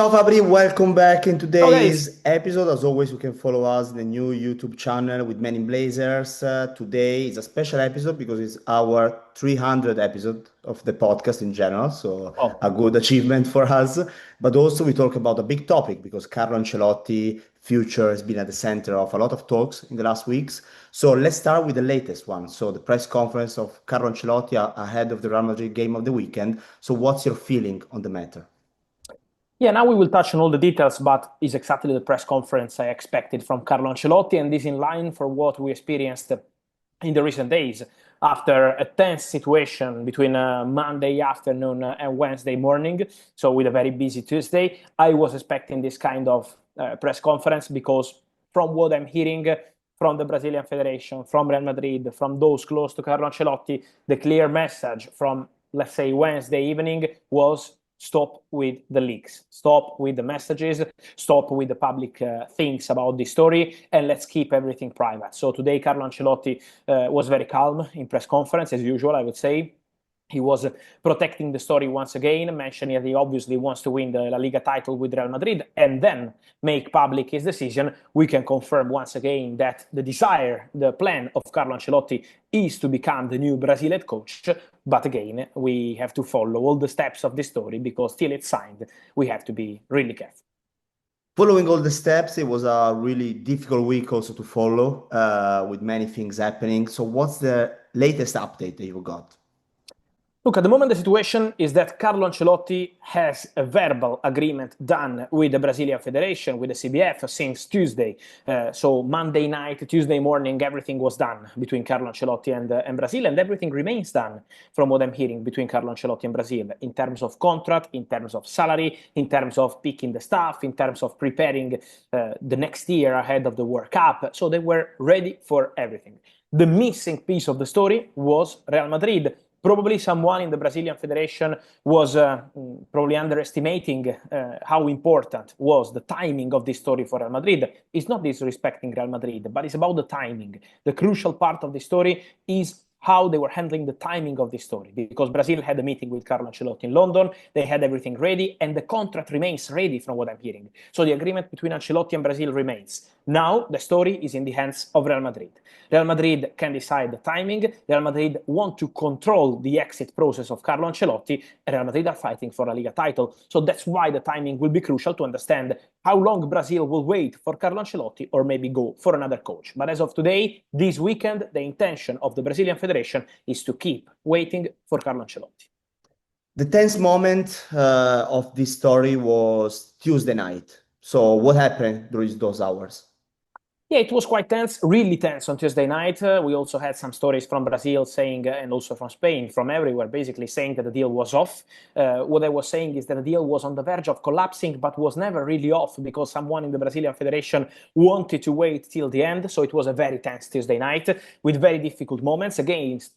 Ciao Fabri, welcome back in Ciao guys. today's episode. As always, you can follow us in the new YouTube channel with Men in Blazers. Today is a special episode because it's our 300th episode of the podcast in general, so Oh, a good achievement for us. But also we talk about a big topic because Carlo Ancelotti future has been at the center of a lot of talks in the last weeks. So let's start with the latest one. So the press conference of Carlo Ancelotti ahead of the Real Madrid game of the weekend. So what's your feeling on the matter? yeah, now we will touch on all the details, but it's exactly the press conference I expected from Carlo Ancelotti, and is in line for what we experienced in the recent days after a tense situation between Monday afternoon and Wednesday morning. So with a very busy Tuesday, I was expecting this kind of press conference because from what I'm hearing from the Brazilian Federation, from Real Madrid, from those close to Carlo Ancelotti, the clear message from, let's say, Wednesday evening was stop with the leaks, stop with the messages, stop with the public things about the story, and let's keep everything private. So today, Carlo Ancelotti was very calm in press conference, as usual, I would say. He was protecting the story once again, mentioning that he obviously wants to win the La Liga title with Real Madrid and then make public his decision. We can confirm once again that the desire, the plan of Carlo Ancelotti is to become the new Brazil head coach. But again, we have to follow all the steps of the story because till it's signed, we have to be really careful. Following all the steps, it was a really difficult week also to follow, with many things happening. So, what's the latest update that you got? Look, at the moment, the situation is that Carlo Ancelotti has a verbal agreement done with the Brazilian Federation, with the CBF, since Tuesday. So Monday night, Tuesday morning, everything was done between Carlo Ancelotti and Brazil, and everything remains done, from what I'm hearing, between Carlo Ancelotti and Brazil, in terms of contract, in terms of salary, in terms of picking the staff, in terms of preparing the next year ahead of the World Cup. So they were ready for everything. The missing piece of the story was Real Madrid. Probably someone in the Brazilian Federation was probably underestimating how important was the timing of this story for Real Madrid. It's not disrespecting Real Madrid, but it's about the timing. The crucial part of the story is how they were handling the timing of this story, because Brazil had a meeting with Carlo Ancelotti in London, they had everything ready, and the contract remains ready from what I'm hearing. So the agreement between Ancelotti and Brazil remains. Now the story is in the hands of Real Madrid. Real Madrid can decide the timing. Real Madrid want to control the exit process of Carlo Ancelotti, and Real Madrid are fighting for a Liga title. So that's why the timing will be crucial to understand how long Brazil will wait for Carlo Ancelotti or maybe go for another coach. But as of today, this weekend, the intention of the Brazilian Federation is to keep waiting for Carlo Ancelotti. The tense moment of this story was Tuesday night. So, what happened during those hours? Yeah, it was quite tense, really tense on Tuesday night. We also had some stories from Brazil saying, and also from Spain, from everywhere, basically saying that the deal was off. What I was saying is that the deal was on the verge of collapsing, but was never really off because someone in the Brazilian Federation wanted to wait till the end. So it was a very tense Tuesday night with very difficult moments against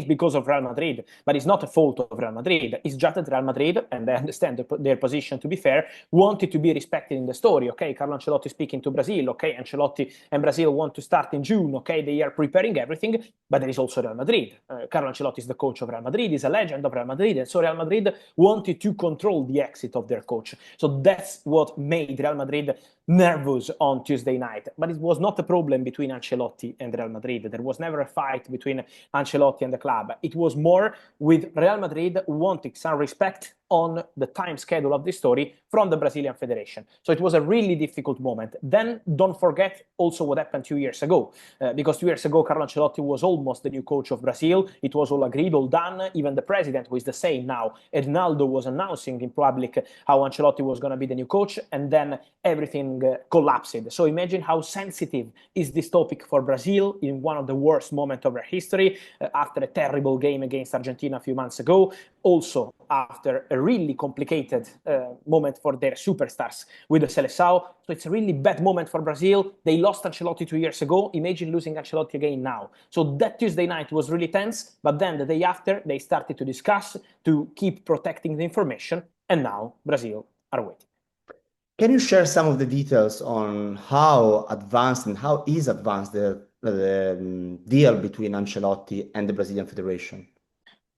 because of Real Madrid. But it's not a fault of Real Madrid. It's just that Real Madrid, and I understand their position to be fair, wanted to be respected in the story. Okay, Carlo Ancelotti speaking to Brazil. Okay, Ancelotti and Brazil want to start in June. Okay, they are preparing everything, but there is also Real Madrid. Carlo Ancelotti is the coach of Real Madrid, is a legend of Real Madrid, and so Real Madrid wanted to control the exit of their coach. So that's what made Real Madrid nervous on Tuesday night. But it was not a problem between Ancelotti and Real Madrid. There was never a fight between Ancelotti and the club. It was more with Real Madrid wanting some respect on the time schedule of this story from the Brazilian Federation. So it was a really difficult moment. Then don't forget also what happened 2 years ago, because 2 years ago, Carlo Ancelotti was almost the new coach of Brazil. It was all agreed, all done. Even the president, who is the same now, Ednaldo, was announcing in public how Ancelotti was going to be the new coach, and then everything collapsed. So imagine how sensitive is this topic for Brazil in one of the worst moments of their history, after a terrible game against Argentina a few months ago. Also, after a really complicated moment for their superstars with the Seleção. So it's a really bad moment for Brazil. They lost Ancelotti 2 years ago. Imagine losing Ancelotti again now. So that Tuesday night was really tense, but then the day after, they started to discuss, to keep protecting the information, and now Brazil are waiting. Can you share some of the details on how advanced and how is advanced the deal between Ancelotti and the Brazilian Federation?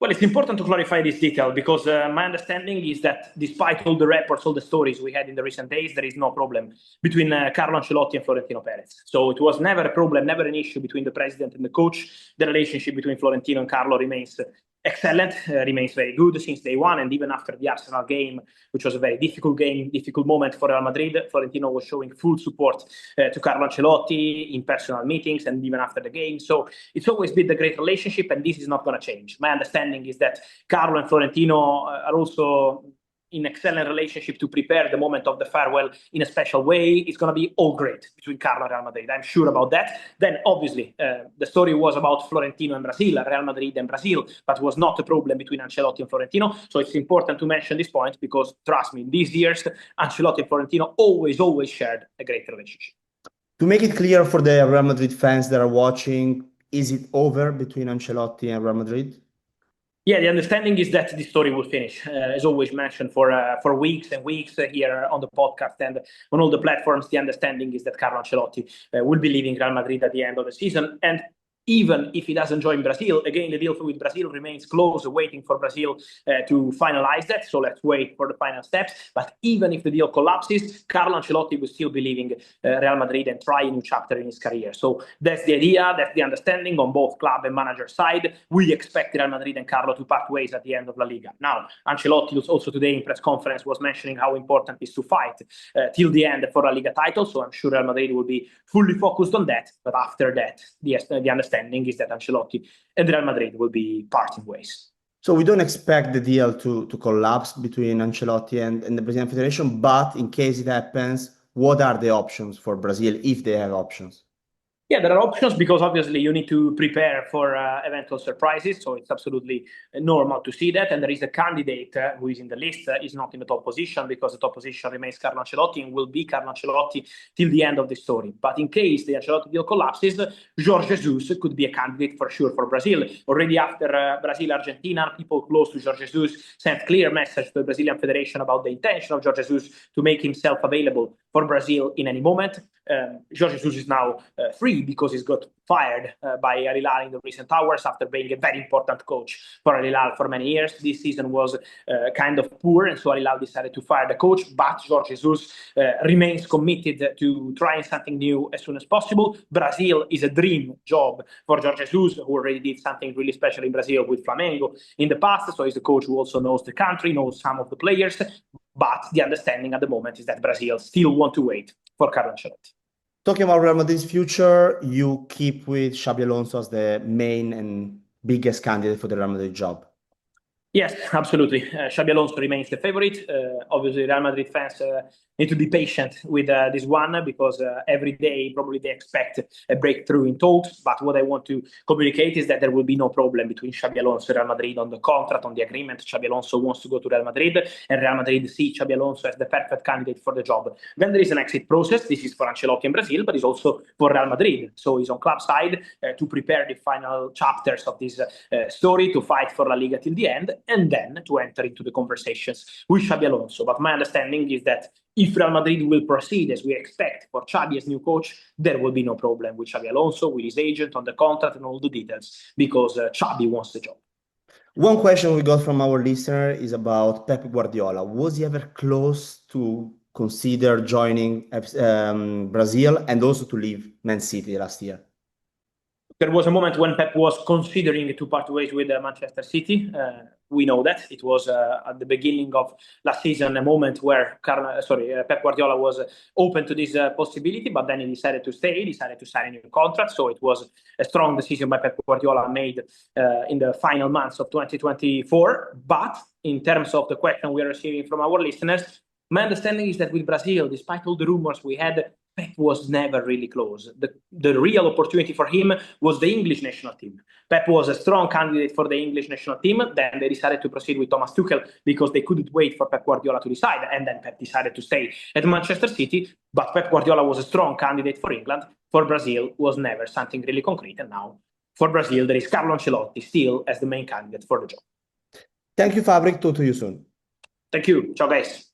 Well, it's important to clarify this detail because my understanding is that despite all the reports, all the stories we had in the recent days, there is no problem between Carlo Ancelotti and Florentino Perez. So it was never a problem, never an issue between the president and the coach. The relationship between Florentino and Carlo remains excellent, remains very good since day one. And even after the Arsenal game, which was a very difficult game, difficult moment for Real Madrid, Florentino was showing full support to Carlo Ancelotti in personal meetings and even after the game. So it's always been a great relationship, and this is not going to change. My understanding is that Carlo and Florentino are also in excellent relationship to prepare the moment of the farewell in a special way. It's going to be all great between Carlo and Real Madrid. I'm sure about that. Then, obviously, the story was about Florentino and Brazil, Real Madrid and Brazil, but was not a problem between Ancelotti and Florentino. So it's important to mention this point because, trust me, in these years, Ancelotti and Florentino always shared a great relationship. To make it clear for the Real Madrid fans that are watching, is it over between Ancelotti and Real Madrid? Yeah, the understanding is that the story will finish, as always mentioned, for weeks and weeks here on the podcast and on all the platforms. The understanding is that Carlo Ancelotti will be leaving Real Madrid at the end of the season. And even if he doesn't join Brazil, again, the deal with Brazil remains close, waiting for Brazil to finalize that. So let's wait for the final steps. But even if the deal collapses, Carlo Ancelotti will still be leaving Real Madrid and try a new chapter in his career. So that's the idea, that's the understanding on both club and manager side. We expect Real Madrid and Carlo to part ways at the end of La Liga. Now, Ancelotti was also today in press conference was mentioning how important it is to fight till the end for La Liga title. So I'm sure Real Madrid will be fully focused on that. But after that, the understanding is that Ancelotti and Real Madrid will be parting ways. So we don't expect the deal to collapse between Ancelotti and the Brazilian Federation, but in case it happens, what are the options for Brazil if they have options? Yeah, there are options because obviously you need to prepare for eventual surprises. So it's absolutely normal to see that. And there is a candidate who is in the list, is not in the top position because the top position remains Carlo Ancelotti and will be Carlo Ancelotti till the end of the story. But in case the Ancelotti deal collapses, Jorge Jesus could be a candidate for sure for Brazil. Already after Brazil-Argentina, people close to Jorge Jesus sent clear message to the Brazilian Federation about the intention of Jorge Jesus to make himself available for Brazil in any moment. Jorge Jesus is now free because he's got fired by Al Hilal in the recent hours after being a very important coach for Al Hilal for many years. This season was kind of poor, and so Al Hilal decided to fire the coach. But Jorge Jesus remains committed to trying something new as soon as possible. Brazil is a dream job for Jorge Jesus, who already did something really special in Brazil with Flamengo in the past. So he's a coach who also knows the country, knows some of the players. But the understanding at the moment is that Brazil still want to wait for Carlo Ancelotti. Talking about Real Madrid's future, you keep with Xabi Alonso as the main and biggest candidate for the Real Madrid job. Yes, absolutely. Xabi Alonso remains the favorite. Obviously, Real Madrid fans need to be patient with this one because every day probably they expect a breakthrough in talks. But what I want to communicate is that there will be no problem between Xabi Alonso and Real Madrid on the contract, on the agreement. Xabi Alonso wants to go to Real Madrid, and Real Madrid see Xabi Alonso as the perfect candidate for the job. Then there is an exit process. This is for Ancelotti in Brazil, but it's also for Real Madrid. So he's on club side to prepare the final chapters of this story, to fight for La Liga till the end, and then to enter into the conversations with Xabi Alonso. But my understanding is that if Real Madrid will proceed as we expect for Xabi as new coach, there will be no problem with Xabi Alonso, with his agent on the contract and all the details, because Xabi wants the job. One question we got from our listener is about Pep Guardiola. Was he ever close to consider joining Brazil and also to leave Man City last year? There was a moment when Pep was considering to part ways with Manchester City. We know that it was at the beginning of last season, a moment where Pep Guardiola was open to this possibility, but then he decided to stay, decided to sign a new contract. So it was a strong decision by Pep Guardiola made in the final months of 2024. But in terms of the question we are receiving from our listeners, my understanding is that with Brazil, despite all the rumors we had, Pep was never really close. The real opportunity for him was the English national team. Pep was a strong candidate for the English national team. Then they decided to proceed with Thomas Tuchel because they couldn't wait for Pep Guardiola to decide. And then Pep decided to stay at Manchester City. But Pep Guardiola was a strong candidate for England. For Brazil, was never something really concrete. And now for Brazil, there is Carlo Ancelotti still as the main candidate for the job. Thank you, Fabrik. Talk to you soon. Thank you. Ciao, guys.